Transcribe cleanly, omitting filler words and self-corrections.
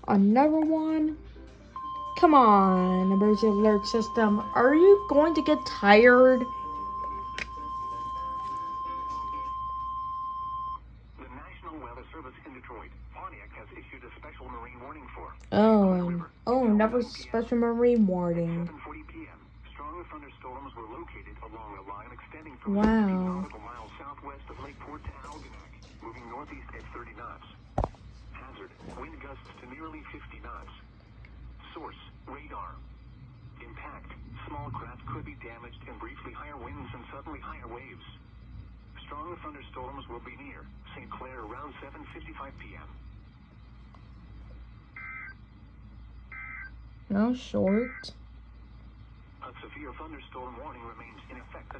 Another one? Come on, emergency alert system. Are you going to get tired? The National Weather Service in Detroit, Pontiac, has issued a special marine warning for. Another special marine warning. 7:40 p.m. Strong thunderstorms were located along a line extending from 15 Wow. nautical miles southwest of Lakeport to Algonac, moving northeast at 30 knots. Hazard: wind gusts to nearly 50 knots. Source: radar. Impact: small craft could be damaged and briefly higher winds and suddenly higher waves. Strong thunderstorms will be near St. Clair around 7:55 p.m. No short. A severe thunderstorm warning remains in effect.